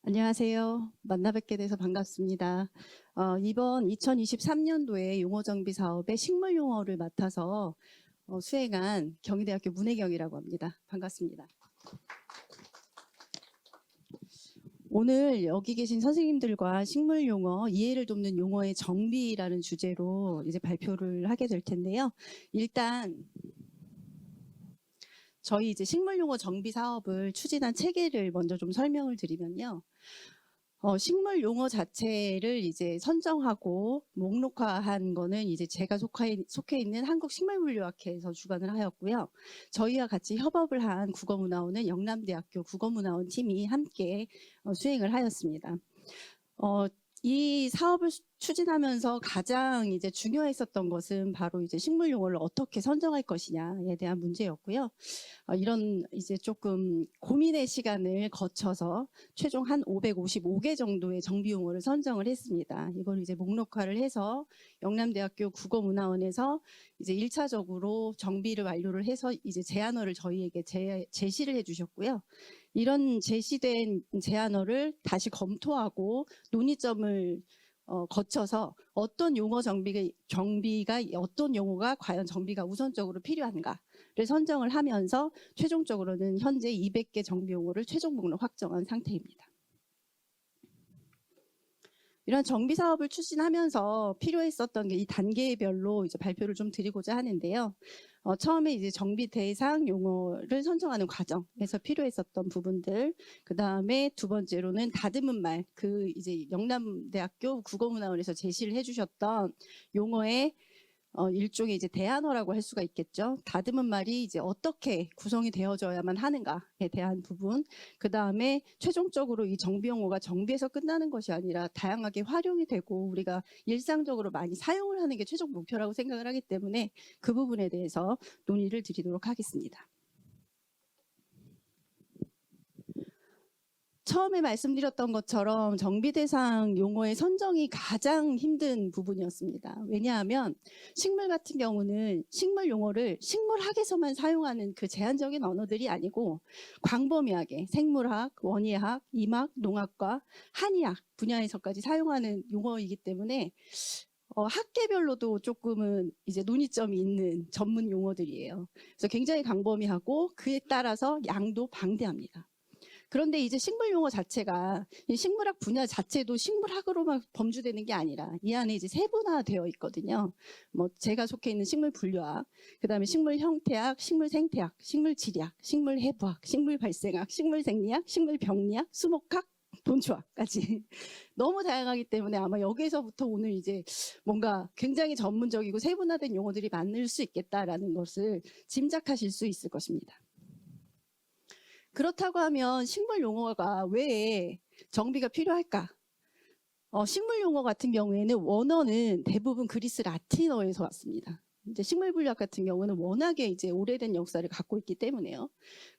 안녕하세요. 만나 뵙게 돼서 반갑습니다. 이번 2023년도에 용어정비 사업의 식물 용어를 맡아서 수행한 경희대학교 문혜경이라고 합니다. 반갑습니다. 오늘 여기 계신 선생님들과 식물 용어, 이해를 돕는 용어의 정비라는 주제로 이제 발표를 하게 될 텐데요. 일단 저희 이제 식물 용어 정비 사업을 추진한 체계를 먼저 좀 설명을 드리면요. 식물 용어 자체를 이제 선정하고 목록화한 거는 이제 제가 속해 있는 한국식물물리학회에서 주관을 하였고요. 저희와 같이 협업을 한 국어문화원은 영남대학교 국어문화원 팀이 함께 수행을 하였습니다. 이 사업을 추진하면서 가장 이제 중요했었던 것은 바로 이제 식물 용어를 어떻게 선정할 것이냐에 대한 문제였고요. 이런 이제 조금 고민의 시간을 거쳐서 최종 한 555개 정도의 정비 용어를 선정을 했습니다. 이걸 이제 목록화를 해서 영남대학교 국어문화원에서 이제 1차적으로 정비를 완료를 해서 이제 제안어를 저희에게 제시를 해주셨고요. 이런 제시된 제안어를 다시 검토하고 논의점을 거쳐서 어떤 용어 정비가 어떤 용어가 과연 정비가 우선적으로 필요한가를 선정을 하면서 최종적으로는 현재 200개 정비 용어를 최종 목록 확정한 상태입니다. 이런 정비 사업을 추진하면서 필요했었던 게 이 단계별로 이제 발표를 좀 드리고자 하는데요. 처음에 이제 정비 대상 용어를 선정하는 과정에서 필요했었던 부분들, 그 다음에 두 번째로는 다듬은 말, 그 이제 영남대학교 국어문화원에서 제시를 해주셨던 용어의 일종의 이제 대안어라고 할 수가 있겠죠. 다듬은 말이 이제 어떻게 구성이 되어져야만 하는가에 대한 부분. 그 다음에 최종적으로 이 정비 용어가 정비에서 끝나는 것이 아니라 다양하게 활용이 되고 우리가 일상적으로 많이 사용을 하는 게 최종 목표라고 생각을 하기 때문에 그 부분에 대해서 논의를 드리도록 하겠습니다. 처음에 말씀드렸던 것처럼 정비 대상 용어의 선정이 가장 힘든 부분이었습니다. 왜냐하면 식물 같은 경우는 식물 용어를 식물학에서만 사용하는 그 제한적인 언어들이 아니고 광범위하게 생물학, 원예학, 임학, 농학과 한의학 분야에서까지 사용하는 용어이기 때문에 학계별로도 조금은 이제 논의점이 있는 전문 용어들이에요. 그래서 굉장히 광범위하고 그에 따라서 양도 방대합니다. 그런데 이제 식물 용어 자체가 식물학 분야 자체도 식물학으로만 범주되는 게 아니라 이 안에 이제 세분화되어 있거든요. 뭐 제가 속해 있는 식물 분류학, 그다음에 식물 형태학, 식물 생태학, 식물 지리학, 식물 해부학, 식물 발생학, 식물 생리학, 식물 병리학, 수목학, 본초학까지 너무 다양하기 때문에 아마 여기서부터 오늘 이제 뭔가 굉장히 전문적이고 세분화된 용어들이 많을 수 있겠다라는 것을 짐작하실 수 있을 것입니다. 그렇다고 하면 식물 용어가 왜 정비가 필요할까? 식물 용어 같은 경우에는 원어는 대부분 그리스 라틴어에서 왔습니다. 이제 식물 분류학 같은 경우는 워낙에 이제 오래된 역사를 갖고 있기 때문에요.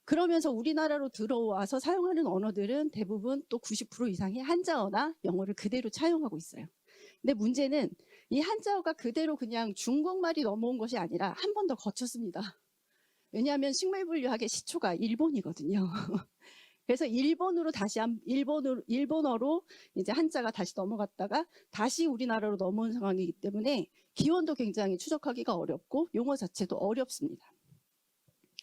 그러면서 우리나라로 들어와서 사용하는 언어들은 대부분 또 90% 이상이 한자어나 영어를 그대로 차용하고 있어요. 근데 문제는 이 한자어가 그대로 그냥 중국말이 넘어온 것이 아니라 한 번 더 거쳤습니다. 왜냐하면 식물분류학의 시초가 일본이거든요. 그래서 일본어로 이제 한자가 다시 넘어갔다가 다시 우리나라로 넘어온 상황이기 때문에 기원도 굉장히 추적하기가 어렵고 용어 자체도 어렵습니다.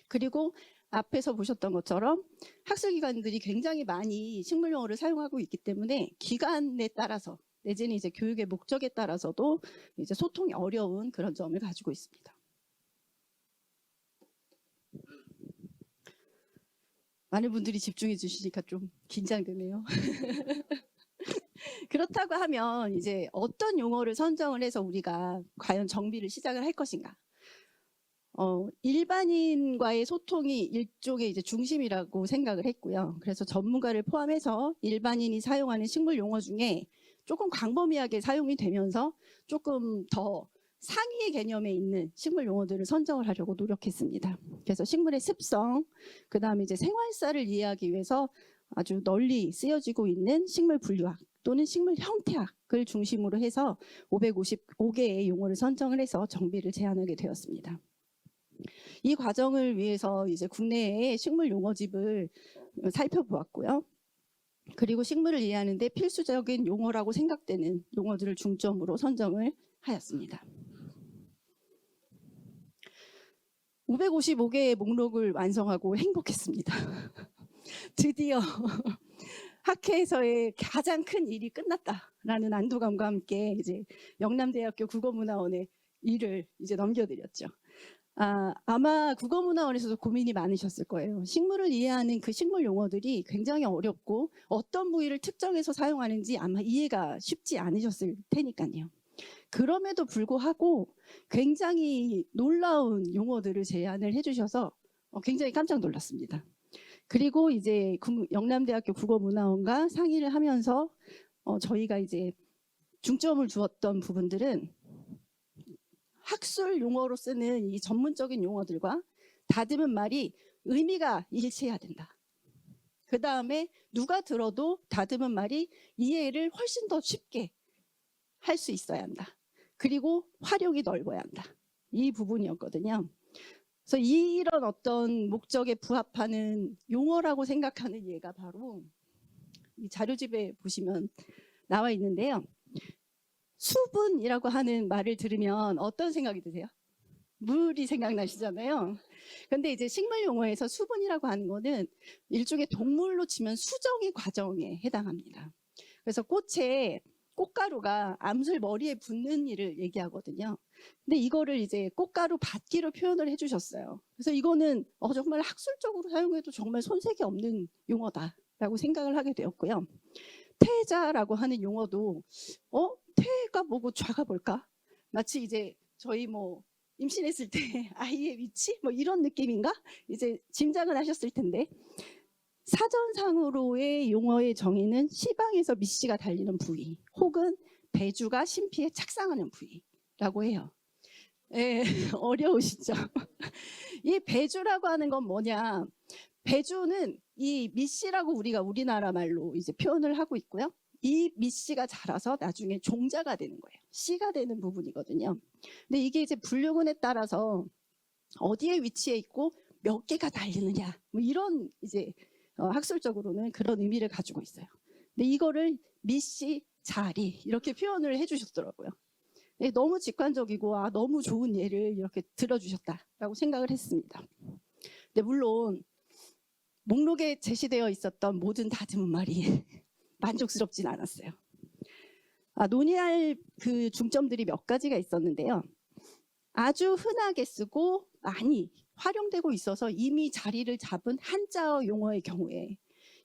그리고 앞에서 보셨던 것처럼 학술기관들이 굉장히 많이 식물 용어를 사용하고 있기 때문에 기관에 따라서 내지는 이제 교육의 목적에 따라서도 이제 소통이 어려운 그런 점을 가지고 있습니다. 많은 분들이 집중해 주시니까 좀 긴장되네요. 그렇다고 하면 이제 어떤 용어를 선정을 해서 우리가 과연 정비를 시작을 할 것인가? 일반인과의 소통이 일종의 이제 중심이라고 생각을 했고요. 그래서 전문가를 포함해서 일반인이 사용하는 식물 용어 중에 조금 광범위하게 사용이 되면서 조금 더 상위의 개념에 있는 식물 용어들을 선정을 하려고 노력했습니다. 그래서 식물의 습성, 그 다음에 이제 생활사를 이해하기 위해서 아주 널리 쓰여지고 있는 식물 분류학 또는 식물 형태학을 중심으로 해서 555개의 용어를 선정을 해서 정비를 제안하게 되었습니다. 이 과정을 위해서 이제 국내의 식물 용어집을 살펴보았고요. 그리고 식물을 이해하는 데 필수적인 용어라고 생각되는 용어들을 중점으로 선정을 하였습니다. 555개의 목록을 완성하고 행복했습니다. 드디어 학회에서의 가장 큰 일이 끝났다라는 안도감과 함께 이제 영남대학교 국어문화원에 일을 이제 넘겨드렸죠. 아마 국어문화원에서도 고민이 많으셨을 거예요. 식물을 이해하는 그 식물 용어들이 굉장히 어렵고 어떤 부위를 특정해서 사용하는지 아마 이해가 쉽지 않으셨을 테니까요. 그럼에도 불구하고 굉장히 놀라운 용어들을 제안을 해주셔서 굉장히 깜짝 놀랐습니다. 그리고 이제 영남대학교 국어문화원과 상의를 하면서 저희가 이제 중점을 두었던 부분들은 학술 용어로 쓰는 이 전문적인 용어들과 다듬은 말이 의미가 일치해야 된다. 그 다음에 누가 들어도 다듬은 말이 이해를 훨씬 더 쉽게 할 수 있어야 한다. 그리고 활용이 넓어야 한다. 이 부분이었거든요. 그래서 이런 어떤 목적에 부합하는 용어라고 생각하는 예가 바로 이 자료집에 보시면 나와 있는데요. 수분이라고 하는 말을 들으면 어떤 생각이 드세요? 물이 생각나시잖아요. 근데 이제 식물 용어에서 수분이라고 하는 거는 일종의 동물로 치면 수정의 과정에 해당합니다. 그래서 꽃에 꽃가루가 암술 머리에 붙는 일을 얘기하거든요. 근데 이거를 이제 꽃가루 받기로 표현을 해주셨어요. 그래서 이거는 정말 학술적으로 사용해도 정말 손색이 없는 용어다라고 생각을 하게 되었고요. 태자라고 하는 용어도 태가 뭐고 좌가 뭘까? 마치 이제 저희 뭐 임신했을 때 아이의 위치 뭐 이런 느낌인가? 이제 짐작은 하셨을 텐데 사전상으로의 용어의 정의는 시방에서 밑씨가 달리는 부위 혹은 배주가 심피에 착상하는 부위라고 해요. 예, 어려우시죠? 이 배주라고 하는 건 뭐냐? 배주는 이 밑씨라고 우리가 우리나라 말로 이제 표현을 하고 있고요. 이 밑씨가 자라서 나중에 종자가 되는 거예요. 씨가 되는 부분이거든요. 근데 이게 이제 분류군에 따라서 어디에 위치해 있고 몇 개가 달리느냐 뭐 이런 이제 학술적으로는 그런 의미를 가지고 있어요. 근데 이거를 밑씨, 자리 이렇게 표현을 해주셨더라고요. 네, 너무 직관적이고 너무 좋은 예를 이렇게 들어주셨다라고 생각을 했습니다. 근데 물론 목록에 제시되어 있었던 모든 다듬은 말이 만족스럽진 않았어요. 논의할 그 중점들이 몇 가지가 있었는데요. 아주 흔하게 쓰고 많이 활용되고 있어서 이미 자리를 잡은 한자어 용어의 경우에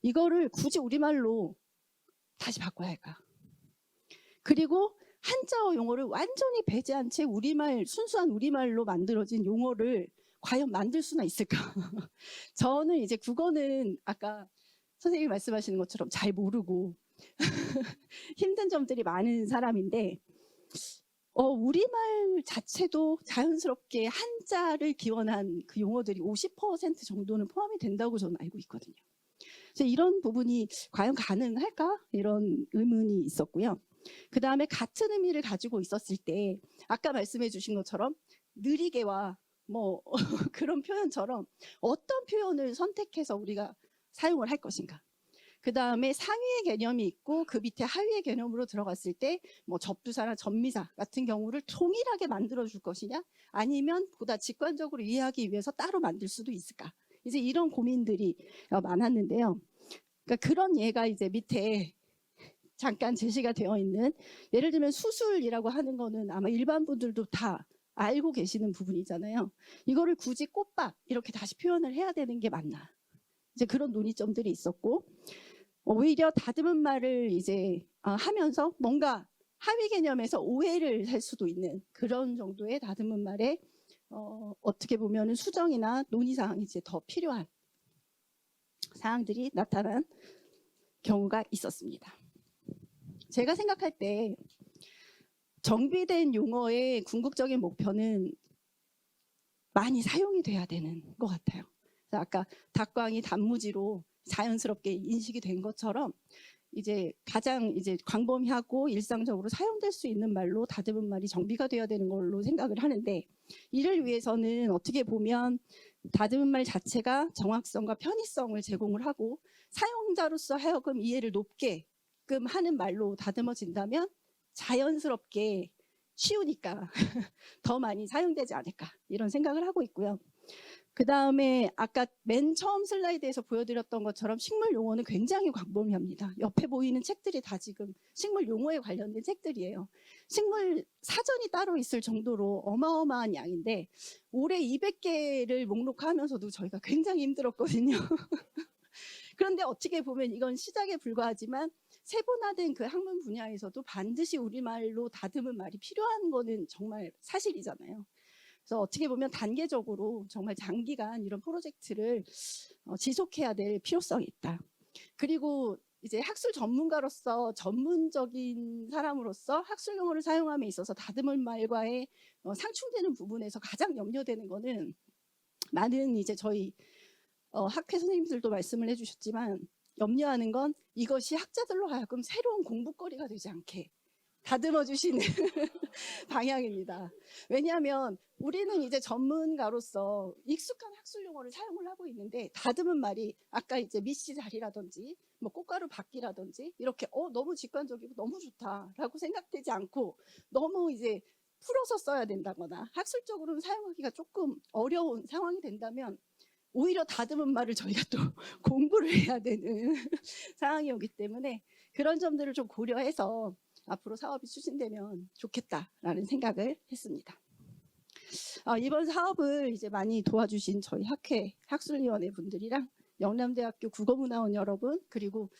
이거를 굳이 우리말로 다시 바꿔야 할까? 그리고 한자어 용어를 완전히 배제한 채 순수한 우리말로 만들어진 용어를 과연 만들 수나 있을까? 저는 이제 국어는 아까 선생님이 말씀하시는 것처럼 잘 모르고 힘든 점들이 많은 사람인데 우리말 자체도 자연스럽게 한자를 기원한 그 용어들이 50% 정도는 포함이 된다고 저는 알고 있거든요. 그래서 이런 부분이 과연 가능할까? 이런 의문이 있었고요. 그 다음에 같은 의미를 가지고 있었을 때 아까 말씀해 주신 것처럼 느리게와 뭐 그런 표현처럼 어떤 표현을 선택해서 우리가 사용을 할 것인가. 그 다음에 상위의 개념이 있고 그 밑에 하위의 개념으로 들어갔을 때 뭐 접두사나 접미사 같은 경우를 동일하게 만들어 줄 것이냐 아니면 보다 직관적으로 이해하기 위해서 따로 만들 수도 있을까. 이제 이런 고민들이 많았는데요. 그러니까 그런 예가 이제 밑에 잠깐 제시가 되어 있는 예를 들면 수술이라고 하는 거는 아마 일반 분들도 다 알고 계시는 부분이잖아요. 이거를 굳이 꽃밥 이렇게 다시 표현을 해야 되는 게 맞나. 이제 그런 논의점들이 있었고 오히려 다듬은 말을 이제 하면서 뭔가 하위 개념에서 오해를 살 수도 있는 그런 정도의 다듬은 말에 어떻게 보면은 수정이나 논의 사항이 이제 더 필요한 사항들이 나타난 경우가 있었습니다. 제가 생각할 때 정비된 용어의 궁극적인 목표는 많이 사용이 돼야 되는 것 같아요. 아까 닭광이 단무지로 자연스럽게 인식이 된 것처럼 이제 가장 이제 광범위하고 일상적으로 사용될 수 있는 말로 다듬은 말이 정비가 돼야 되는 걸로 생각을 하는데 이를 위해서는 어떻게 보면 다듬은 말 자체가 정확성과 편의성을 제공을 하고 사용자로서 하여금 이해를 높게끔 하는 말로 다듬어진다면 자연스럽게 쉬우니까 더 많이 사용되지 않을까 이런 생각을 하고 있고요. 그 다음에 아까 맨 처음 슬라이드에서 보여드렸던 것처럼 식물 용어는 굉장히 광범위합니다. 옆에 보이는 책들이 다 지금 식물 용어에 관련된 책들이에요. 식물 사전이 따로 있을 정도로 어마어마한 양인데 올해 200개를 목록하면서도 저희가 굉장히 힘들었거든요. 그런데 어떻게 보면 이건 시작에 불과하지만 세분화된 그 학문 분야에서도 반드시 우리말로 다듬은 말이 필요한 거는 정말 사실이잖아요. 그래서 어떻게 보면 단계적으로 정말 장기간 이런 프로젝트를 지속해야 될 필요성이 있다. 그리고 이제 학술 전문가로서 전문적인 사람으로서 학술 용어를 사용함에 있어서 다듬을 말과의 상충되는 부분에서 가장 염려되는 거는 많은 이제 저희 학회 선생님들도 말씀을 해주셨지만 염려하는 건 이것이 학자들로 하여금 새로운 공부거리가 되지 않게 다듬어 주시는 방향입니다. 왜냐하면 우리는 이제 전문가로서 익숙한 학술 용어를 사용을 하고 있는데 다듬은 말이 아까 이제 미씨 자리라든지 뭐 꽃가루 받기라든지 이렇게 너무 직관적이고 너무 좋다라고 생각되지 않고 너무 이제 풀어서 써야 된다거나 학술적으로는 사용하기가 조금 어려운 상황이 된다면 오히려 다듬은 말을 저희가 또 공부를 해야 되는 상황이 오기 때문에 그런 점들을 좀 고려해서 앞으로 사업이 추진되면 좋겠다라는 생각을 했습니다. 이번 사업을 이제 많이 도와주신 저희 학회 학술위원회 분들이랑 영남대학교 국어문화원 여러분 그리고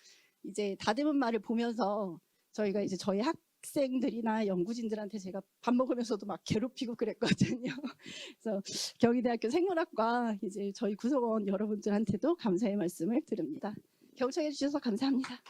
이제 다듬은 말을 보면서 저희가 이제 저희 학생들이나 연구진들한테 제가 밥 먹으면서도 막 괴롭히고 그랬거든요. 그래서 경희대학교 생물학과 이제 저희 구성원 여러분들한테도 감사의 말씀을 드립니다. 경청해 주셔서 감사합니다.